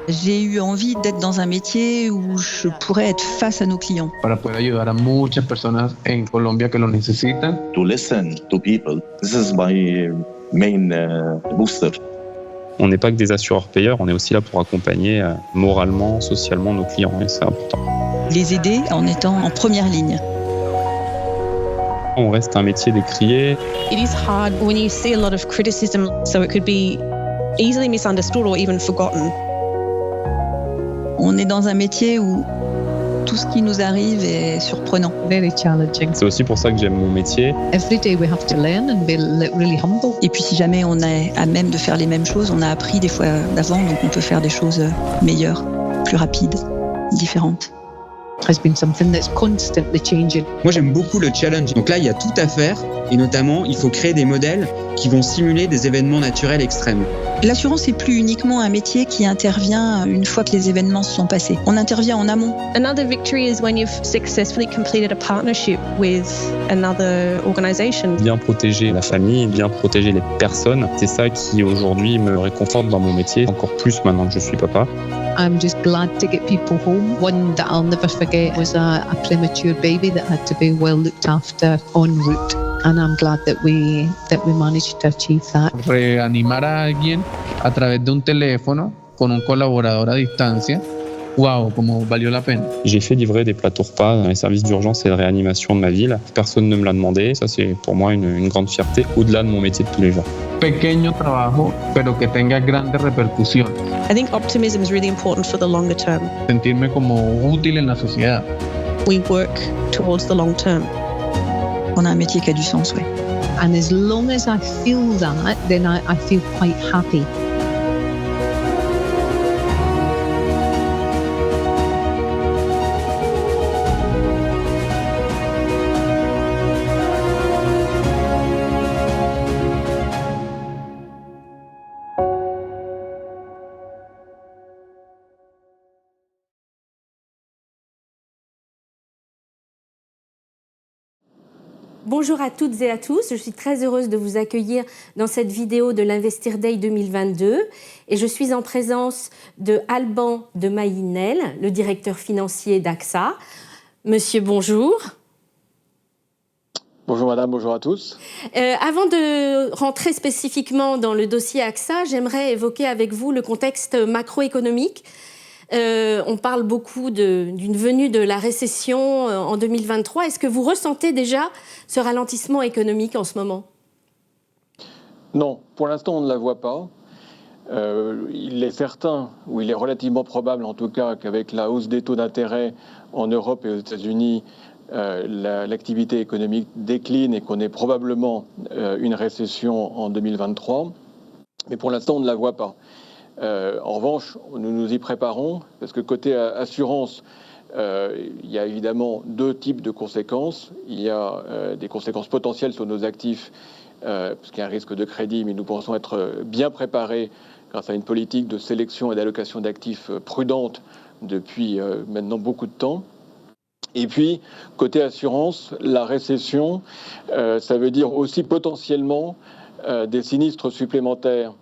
J'ai eu envie d'être dans un métier où je pourrais être face à nos clients. Para poder ayudar a muchas personas en Colombia que lo necesitan. To listen to people. This is my main booster. On n'est pas que des assureurs-payeurs, on est aussi là pour accompagner moralement, socialement nos clients, et c'est important. Les aider en étant en première ligne. On reste un métier décrié. It is hard when you see a lot of criticism, so it could be easily misunderstood or even forgotten. On est dans un métier où tout ce qui nous arrive est surprenant. Very challenging. C'est aussi pour ça que j'aime mon métier. Every day we have to learn and be really humble. Et puis si jamais on est à même de faire les mêmes choses, on a appris des fois d'avant, donc on peut faire des choses meilleures, plus rapides, différentes. Has been something that's constantly changing. Moi, j'aime beaucoup le challenge. Donc là, il y a tout à faire et notamment, il faut créer des modèles qui vont simuler des événements naturels extrêmes. L'assurance n'est plus uniquement un métier qui intervient une fois que les événements se sont passés. On intervient en amont. Another victory is when you've successfully completed a partnership with another organization. Bien protéger la famille, bien protéger les personnes, c'est ça qui aujourd'hui me réconforte dans mon métier, encore plus maintenant que je suis papa. I'm just glad to get people home. One that I'll never forget was a premature baby that had to be well looked after en route. And I'm glad that we managed to achieve that. Reanimar a alguien a través de un teléfono con un colaborador a distancia. Waouh, como valió la pena. J'ai fait livrer des plateaux repas dans les services d'urgence et de réanimation de ma ville. Personne ne me l'a demandé. Ça, c'est pour moi une grande fierté, au-delà de mon métier de tous les jours. Pequeño trabajo, pero que tenga grandes repercusiones. I think optimism is really important for the longer term. Sentirme como útil en la sociedad. We work towards the long term. On a un métier qui a du sens, oui. And as long as I feel that, then I feel quite happy. Bonjour à toutes et à tous, je suis très heureuse de vous accueillir dans cette vidéo de l'Investir Day 2022 et je suis en présence de Alban de Maïnel, le directeur financier d'AXA. Monsieur, bonjour. Bonjour madame, bonjour à tous. Avant de rentrer spécifiquement dans le dossier AXA, j'aimerais évoquer avec vous le contexte macroéconomique. On parle beaucoup d'une venue de la récession en 2023. Est-ce que vous ressentez déjà ce ralentissement économique en ce moment ? Non, pour l'instant on ne la voit pas. Il est certain, ou il est relativement probable en tout cas, qu'avec la hausse des taux d'intérêt en Europe et aux États-Unis, l'activité économique décline et qu'on ait probablement une récession en 2023. Mais pour l'instant on ne la voit pas. En revanche, nous nous y préparons parce que côté assurance, il y a évidemment deux types de conséquences. Il y a des conséquences potentielles sur nos actifs, parce qu'il y a un risque de crédit, mais nous pensons être bien préparés grâce à une politique de sélection et d'allocation d'actifs prudente depuis maintenant beaucoup de temps. Et puis, côté assurance, la récession, ça veut dire aussi potentiellement des sinistres supplémentaires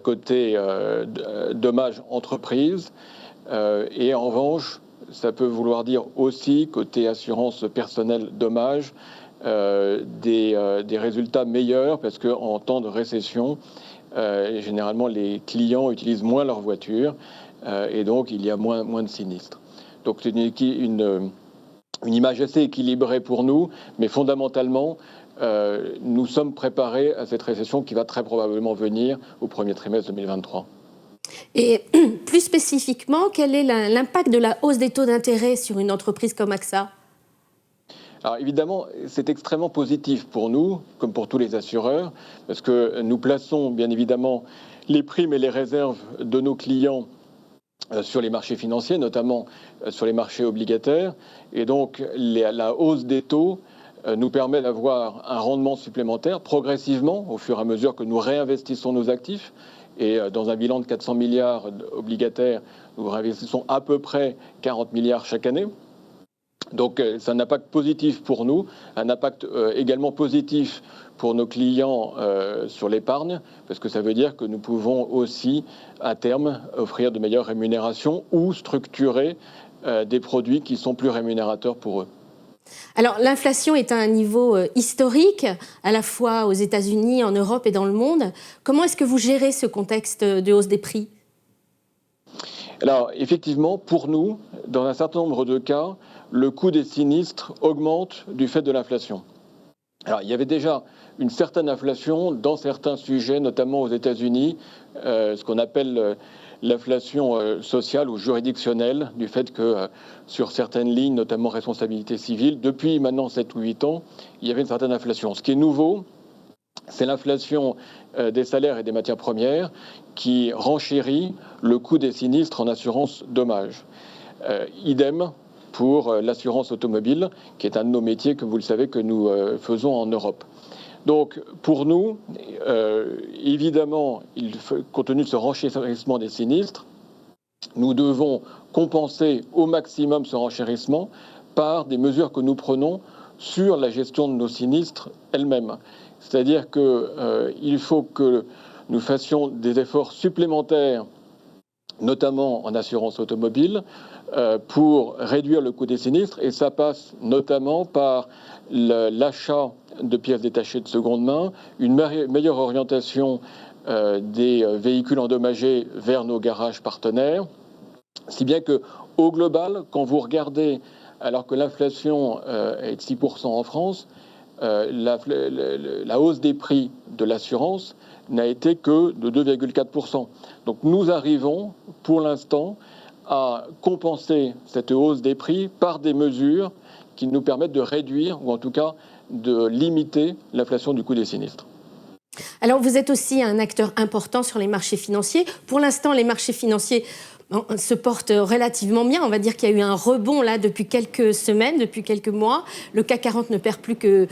côté dommages entreprises. Et en revanche, ça peut vouloir dire aussi, côté assurance personnelle dommages, des résultats meilleurs parce qu'en temps de récession, généralement les clients utilisent moins leur voiture et donc il y a moins de sinistres. Donc c'est une image assez équilibrée pour nous, mais fondamentalement, nous sommes préparés à cette récession qui va très probablement venir au premier trimestre 2023. Et plus spécifiquement, quel est l'impact de la hausse des taux d'intérêt sur une entreprise comme AXA ? Alors évidemment, c'est extrêmement positif pour nous, comme pour tous les assureurs, parce que nous plaçons bien évidemment les primes et les réserves de nos clients sur les marchés financiers, notamment sur les marchés obligataires. Et donc la hausse des taux nous permet d'avoir un rendement supplémentaire progressivement au fur et à mesure que nous réinvestissons nos actifs. Et dans un bilan de 400 milliards obligataires, nous réinvestissons à peu près 40 milliards chaque année. Donc c'est un impact positif pour nous, un impact également positif pour nos clients sur l'épargne, parce que ça veut dire que nous pouvons aussi, à terme, offrir de meilleures rémunérations ou structurer des produits qui sont plus rémunérateurs pour eux. Alors, l'inflation est à un niveau historique, à la fois aux États-Unis, en Europe et dans le monde. Comment est-ce que vous gérez ce contexte de hausse des prix ? Alors, effectivement, pour nous, dans un certain nombre de cas, le coût des sinistres augmente du fait de l'inflation. Alors, il y avait déjà une certaine inflation dans certains sujets, notamment aux États-Unis, ce qu'on appelle l'inflation sociale ou juridictionnelle, du fait que sur certaines lignes, notamment responsabilité civile, depuis maintenant 7 ou 8 ans, il y avait une certaine inflation. Ce qui est nouveau, c'est l'inflation des salaires et des matières premières qui renchérit le coût des sinistres en assurance dommages. Idem pour l'assurance automobile, qui est un de nos métiers, que vous le savez, que nous faisons en Europe. Donc, pour nous, évidemment, compte tenu de ce renchérissement des sinistres, nous devons compenser au maximum ce renchérissement par des mesures que nous prenons sur la gestion de nos sinistres elles-mêmes. C'est-à-dire qu'il faut que nous fassions des efforts supplémentaires, notamment en assurance automobile, pour réduire le coût des sinistres. Et ça passe notamment par l'achat de pièces détachées de seconde main, une meilleure orientation des véhicules endommagés vers nos garages partenaires. Si bien qu'au global, quand vous regardez, alors que l'inflation est de 6% en France, la hausse des prix de l'assurance n'a été que de 2,4%. Donc nous arrivons, pour l'instant, à compenser cette hausse des prix par des mesures qui nous permettent de réduire, ou en tout cas de limiter l'inflation du coût des sinistres. Alors vous êtes aussi un acteur important sur les marchés financiers. Pour l'instant, les marchés financiers se portent relativement bien. On va dire qu'il y a eu un rebond là depuis quelques semaines, depuis quelques mois. Le CAC 40 ne perd plus que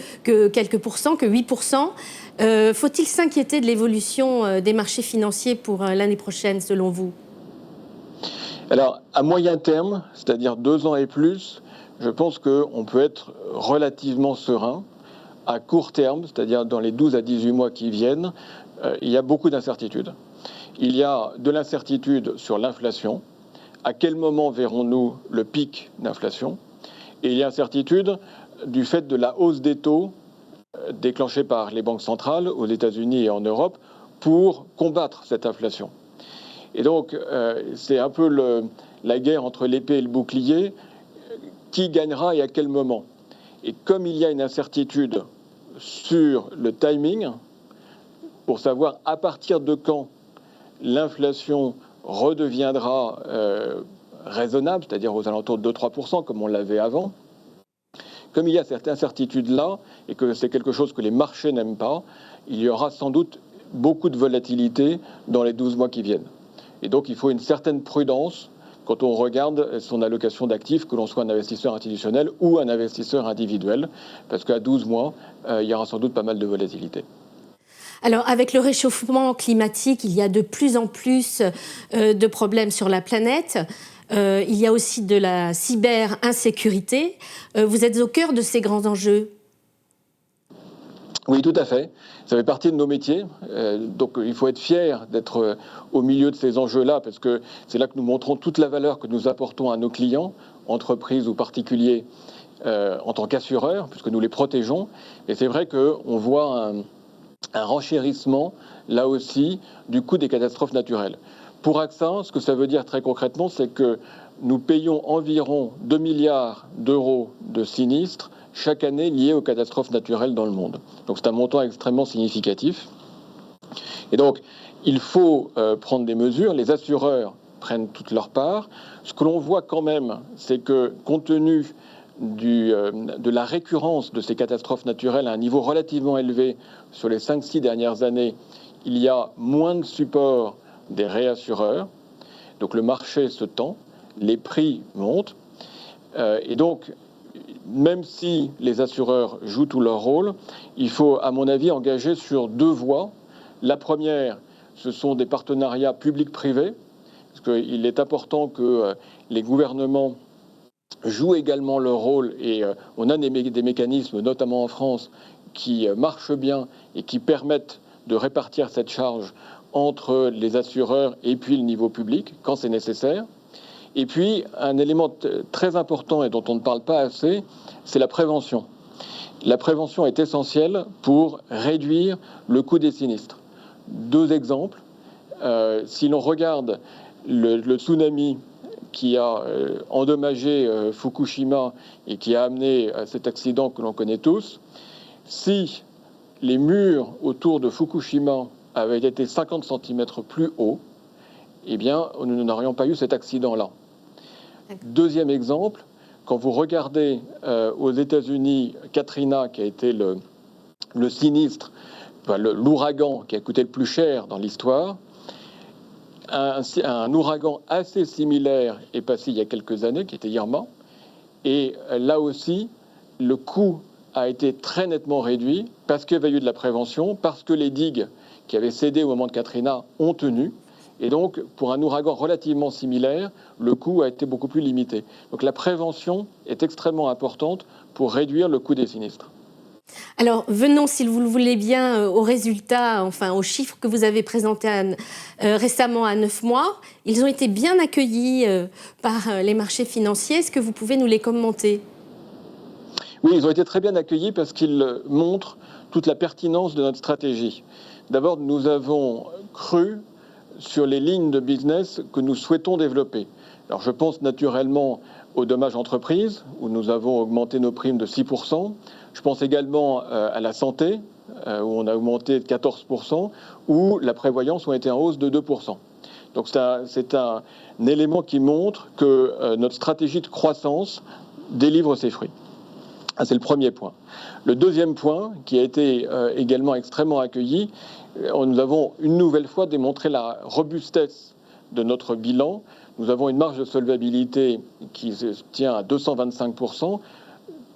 quelques pourcents, que 8%. Faut-il s'inquiéter de l'évolution des marchés financiers pour l'année prochaine, selon vous ? Alors, à moyen terme, c'est-à-dire 2 ans et plus, je pense qu'on peut être relativement serein. À court terme, c'est-à-dire dans les 12 à 18 mois qui viennent, il y a beaucoup d'incertitudes. Il y a de l'incertitude sur l'inflation. À quel moment verrons-nous le pic d'inflation ? Et il y a incertitude du fait de la hausse des taux déclenchée par les banques centrales aux États-Unis et en Europe pour combattre cette inflation. Et donc, c'est un peu la guerre entre l'épée et le bouclier. Qui gagnera et à quel moment ? Et comme il y a une incertitude sur le timing, pour savoir à partir de quand l'inflation redeviendra raisonnable, c'est-à-dire aux alentours de 2-3%, comme on l'avait avant, comme il y a cette incertitude-là, et que c'est quelque chose que les marchés n'aiment pas, il y aura sans doute beaucoup de volatilité dans les 12 mois qui viennent. Et donc, il faut une certaine prudence quand on regarde son allocation d'actifs, que l'on soit un investisseur institutionnel ou un investisseur individuel, parce qu'à 12 mois, il y aura sans doute pas mal de volatilité. Alors, avec le réchauffement climatique, il y a de plus en plus de problèmes sur la planète. Il y a aussi de la cyber-insécurité. Vous êtes au cœur de ces grands enjeux. Oui, tout à fait. Ça fait partie de nos métiers. Donc, il faut être fier d'être au milieu de ces enjeux-là, parce que c'est là que nous montrons toute la valeur que nous apportons à nos clients, entreprises ou particuliers, en tant qu'assureurs, puisque nous les protégeons. Et c'est vrai qu'on voit un renchérissement, là aussi, du coût des catastrophes naturelles. Pour AXA, ce que ça veut dire très concrètement, c'est que nous payons environ 2 milliards d'euros de sinistres chaque année liés aux catastrophes naturelles dans le monde. Donc c'est un montant extrêmement significatif. Et donc, il faut prendre des mesures. Les assureurs prennent toute leur part. Ce que l'on voit quand même, c'est que compte tenu de la récurrence de ces catastrophes naturelles à un niveau relativement élevé sur les 5-6 dernières années, il y a moins de support des réassureurs. Donc le marché se tend, les prix montent. Et donc, même si les assureurs jouent tout leur rôle, il faut, à mon avis, engager sur 2 voies. La première, ce sont des partenariats publics-privés, parce qu'il est important que les gouvernements jouent également leur rôle et on a des mécanismes, notamment en France, qui marchent bien et qui permettent de répartir cette charge entre les assureurs et puis le niveau public quand c'est nécessaire. Et puis, un élément très important et dont on ne parle pas assez, c'est la prévention. La prévention est essentielle pour réduire le coût des sinistres. 2 exemples. Si l'on regarde le tsunami qui a endommagé Fukushima et qui a amené à cet accident que l'on connaît tous, si les murs autour de Fukushima avaient été 50 cm plus hauts, eh bien, nous n'aurions pas eu cet accident-là. 2e exemple, quand vous regardez aux États-Unis Katrina, qui a été le sinistre, l'ouragan qui a coûté le plus cher dans l'histoire, un ouragan assez similaire est passé il y a quelques années, qui était Irma, et là aussi, le coût a été très nettement réduit parce qu'il y avait eu de la prévention, parce que les digues qui avaient cédé au moment de Katrina ont tenu. Et donc, pour un ouragan relativement similaire, le coût a été beaucoup plus limité. Donc la prévention est extrêmement importante pour réduire le coût des sinistres. Alors, venons, si vous le voulez bien, aux résultats, enfin aux chiffres que vous avez présentés récemment à 9 mois. Ils ont été bien accueillis par les marchés financiers. Est-ce que vous pouvez nous les commenter ? Oui, ils ont été très bien accueillis parce qu'ils montrent toute la pertinence de notre stratégie. D'abord, nous avons cru sur les lignes de business que nous souhaitons développer. Alors, je pense naturellement aux dommages entreprises, où nous avons augmenté nos primes de 6%. Je pense également à la santé, où on a augmenté de 14%, où la prévoyance a été en hausse de 2%. Donc, c'est un élément qui montre que notre stratégie de croissance délivre ses fruits. C'est le premier point. Le deuxième point, qui a été également extrêmement accueilli, nous avons une nouvelle fois démontré la robustesse de notre bilan. Nous avons une marge de solvabilité qui se tient à 225%,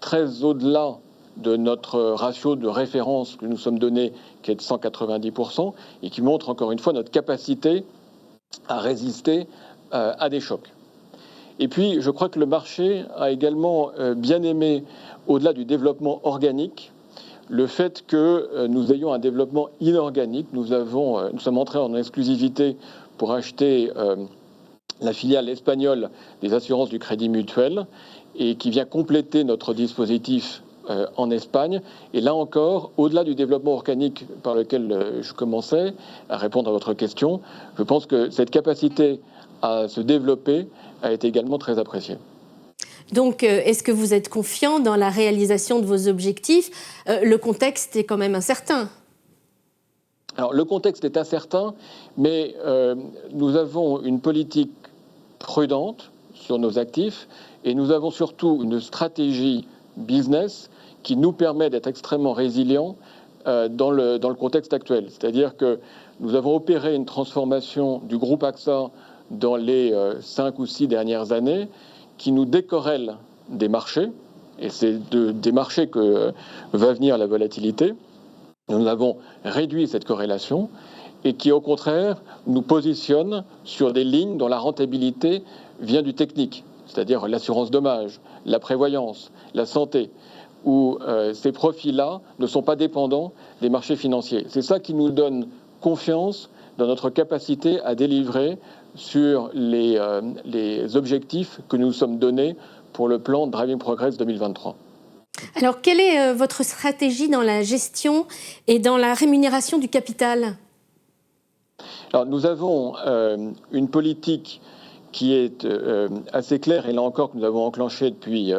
très au-delà de notre ratio de référence que nous sommes donné, qui est de 190%, et qui montre encore une fois notre capacité à résister à des chocs. Et puis, je crois que le marché a également bien aimé, au-delà du développement organique, le fait que nous ayons un développement inorganique. Nous sommes entrés en exclusivité pour acheter la filiale espagnole des assurances du Crédit Mutuel et qui vient compléter notre dispositif en Espagne. Et là encore, au-delà du développement organique par lequel je commençais à répondre à votre question, je pense que cette capacité à se développer a été également très appréciée. Donc, est-ce que vous êtes confiant dans la réalisation de vos objectifs ? Le contexte est quand même incertain. Alors, le contexte est incertain, mais nous avons une politique prudente sur nos actifs et nous avons surtout une stratégie business qui nous permet d'être extrêmement résilients dans le contexte actuel. C'est-à-dire que nous avons opéré une transformation du groupe AXA dans les 5 ou 6 dernières années qui nous décorrèle des marchés, et c'est des marchés que va venir la volatilité. Nous avons réduit cette corrélation et qui, au contraire, nous positionne sur des lignes dont la rentabilité vient du technique, c'est-à-dire l'assurance dommage, la prévoyance, la santé, où ces profils-là ne sont pas dépendants des marchés financiers. C'est ça qui nous donne confiance dans notre capacité à délivrer sur les objectifs que nous nous sommes donnés pour le plan Driving Progress 2023. Alors, quelle est votre stratégie dans la gestion et dans la rémunération du capital ? Alors, nous avons une politique qui est assez claire, et là encore que nous avons enclenchée depuis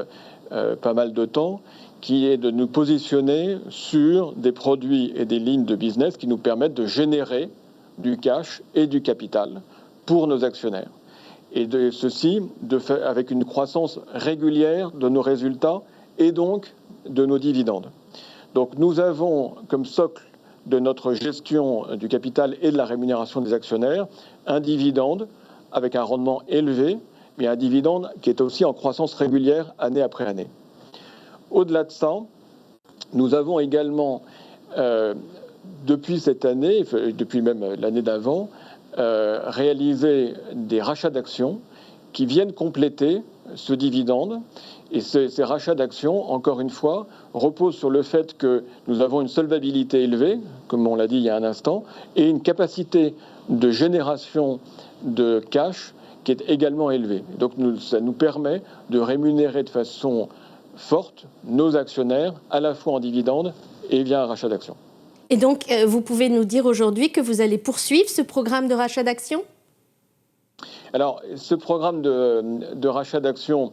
pas mal de temps, qui est de nous positionner sur des produits et des lignes de business qui nous permettent de générer du cash et du capital pour nos actionnaires. Et de ceci avec une croissance régulière de nos résultats et donc de nos dividendes. Donc nous avons comme socle de notre gestion du capital et de la rémunération des actionnaires un dividende avec un rendement élevé, mais un dividende qui est aussi en croissance régulière année après année. Au-delà de ça, nous avons également, depuis cette année, depuis même l'année d'avant, réalisé des rachats d'actions qui viennent compléter ce dividende. Et ces rachats d'actions, encore une fois, reposent sur le fait que nous avons une solvabilité élevée, comme on l'a dit il y a un instant, et une capacité de génération de cash qui est également élevée. Donc ça nous permet de rémunérer de façon forte nos actionnaires, à la fois en dividendes et via un rachat d'actions. Et donc, vous pouvez nous dire aujourd'hui que vous allez poursuivre ce programme de rachat d'actions ? Alors, ce programme de rachat d'actions,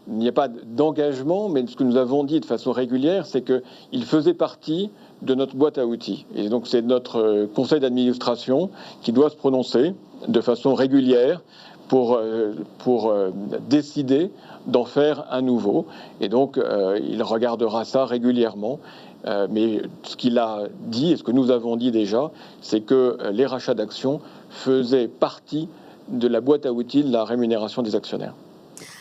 il n'y a pas d'engagement, mais ce que nous avons dit de façon régulière, c'est qu'il faisait partie de notre boîte à outils. Et donc, c'est notre conseil d'administration qui doit se prononcer de façon régulière pour décider d'en faire un nouveau. Et donc, il regardera ça régulièrement. Mais ce qu'il a dit, et ce que nous avons dit déjà, c'est que les rachats d'actions faisaient partie de la boîte à outils de la rémunération des actionnaires.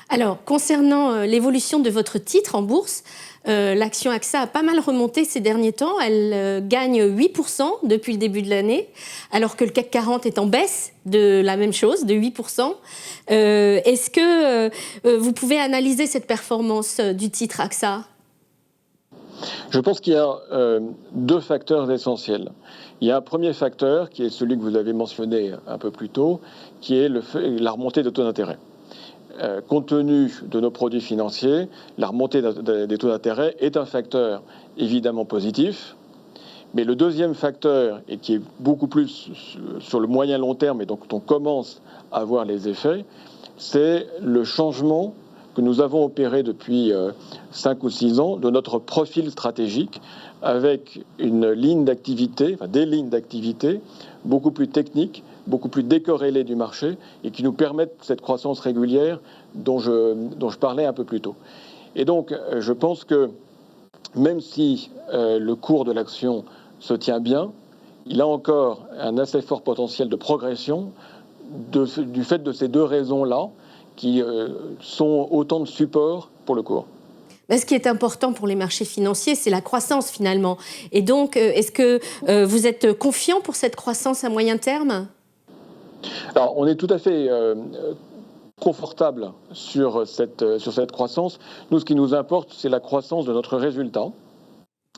Alors, concernant l'évolution de votre titre en bourse, l'action AXA a pas mal remonté ces derniers temps. Elle gagne 8% depuis le début de l'année, alors que le CAC 40 est en baisse de la même chose, de 8%. Est-ce que vous pouvez analyser cette performance du titre AXA ? Je pense qu'il y a deux facteurs essentiels. Il y a un premier facteur, qui est celui que vous avez mentionné un peu plus tôt, qui est la remontée des taux d'intérêt. Compte tenu de nos produits financiers, la remontée des taux d'intérêt est un facteur évidemment positif. Mais le deuxième facteur, et qui est beaucoup plus sur le moyen long terme, et donc on commence à voir les effets, c'est le changement que nous avons opéré depuis 5 ou 6 ans de notre profil stratégique, avec une ligne d'activité, enfin des lignes d'activité beaucoup plus techniques, beaucoup plus décorrélées du marché et qui nous permettent cette croissance régulière dont je parlais un peu plus tôt. Et donc, je pense que même si le cours de l'action se tient bien, il a encore un assez fort potentiel de progression du fait de ces deux raisons-là qui sont autant de supports pour le cours. Ce qui est important pour les marchés financiers, c'est la croissance finalement. Et donc, est-ce que vous êtes confiant pour cette croissance à moyen terme ? Alors, on est tout à fait confortable sur cette croissance. Nous, ce qui nous importe, c'est la croissance de notre résultat,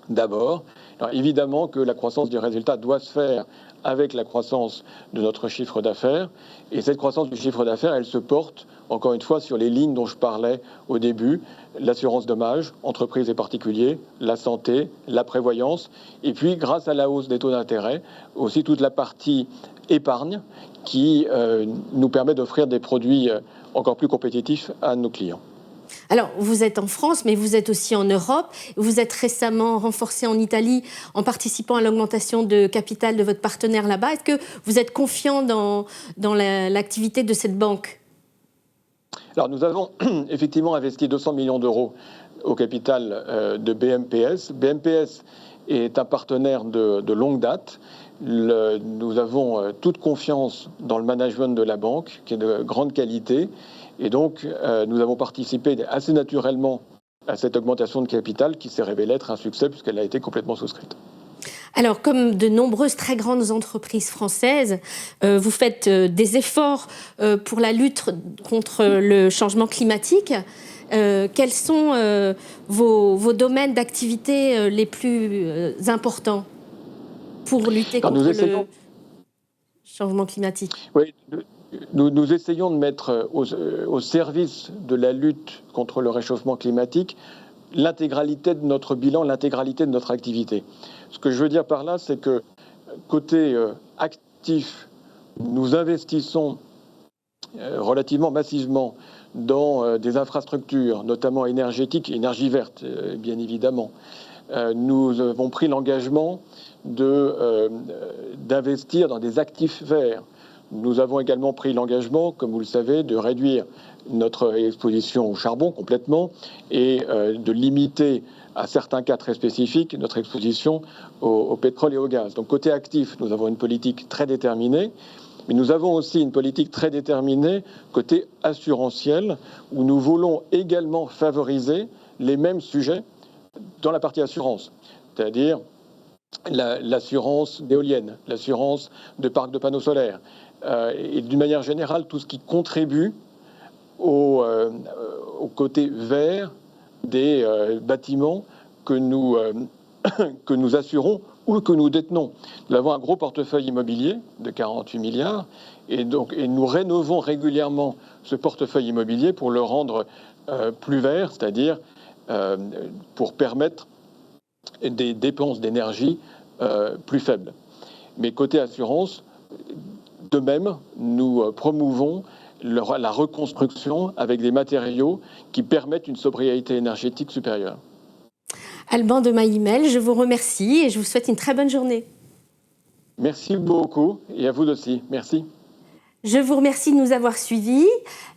d'abord. Alors, évidemment que la croissance du résultat doit se faire avec la croissance de notre chiffre d'affaires. Et cette croissance du chiffre d'affaires, elle se porte, encore une fois, sur les lignes dont je parlais au début, l'assurance dommages, entreprises et particuliers, la santé, la prévoyance, et puis, grâce à la hausse des taux d'intérêt, aussi toute la partie épargne qui nous permet d'offrir des produits encore plus compétitifs à nos clients. Alors, vous êtes en France, mais vous êtes aussi en Europe. Vous êtes récemment renforcé en Italie en participant à l'augmentation de capital de votre partenaire là-bas. Est-ce que vous êtes confiant dans l'activité de cette banque ? Alors, nous avons effectivement investi 200 millions d'euros au capital de BMPS. BMPS est un partenaire de longue date. Nous avons toute confiance dans le management de la banque, qui est de grande qualité. Et donc, nous avons participé assez naturellement à cette augmentation de capital qui s'est révélée être un succès puisqu'elle a été complètement souscrite. Alors, comme de nombreuses très grandes entreprises françaises, vous faites des efforts pour la lutte contre le changement climatique. Quels sont vos domaines d'activité les plus importants pour lutter contre le changement climatique ? Oui, nous essayons de mettre au service de la lutte contre le réchauffement climatique l'intégralité de notre bilan, l'intégralité de notre activité. Ce que je veux dire par là, c'est que côté actif, nous investissons relativement massivement dans des infrastructures, notamment énergétiques, énergie verte, bien évidemment. Nous avons pris l'engagement d'investir dans des actifs verts. Nous avons également pris l'engagement, comme vous le savez, de réduire notre exposition au charbon complètement et de limiter à certains cas très spécifiques notre exposition au pétrole et au gaz. Donc côté actif, nous avons une politique très déterminée, mais nous avons aussi une politique très déterminée côté assurantiel, où nous voulons également favoriser les mêmes sujets dans la partie assurance, c'est-à-dire l'assurance d'éoliennes, l'assurance de parcs de panneaux solaires, et d'une manière générale, tout ce qui contribue au côté vert des bâtiments que nous assurons ou que nous détenons. Nous avons un gros portefeuille immobilier de 48 milliards et nous rénovons régulièrement ce portefeuille immobilier pour le rendre plus vert, c'est-à-dire pour permettre des dépenses d'énergie plus faibles. Mais côté assurance, de même, nous promouvons la reconstruction avec des matériaux qui permettent une sobriété énergétique supérieure. Alban de Maillimel, je vous remercie et je vous souhaite une très bonne journée. Merci beaucoup et à vous aussi. Merci. Je vous remercie de nous avoir suivis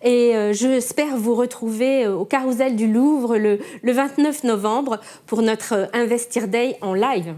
et j'espère vous retrouver au Carousel du Louvre le 29 novembre pour notre Investir Day en live.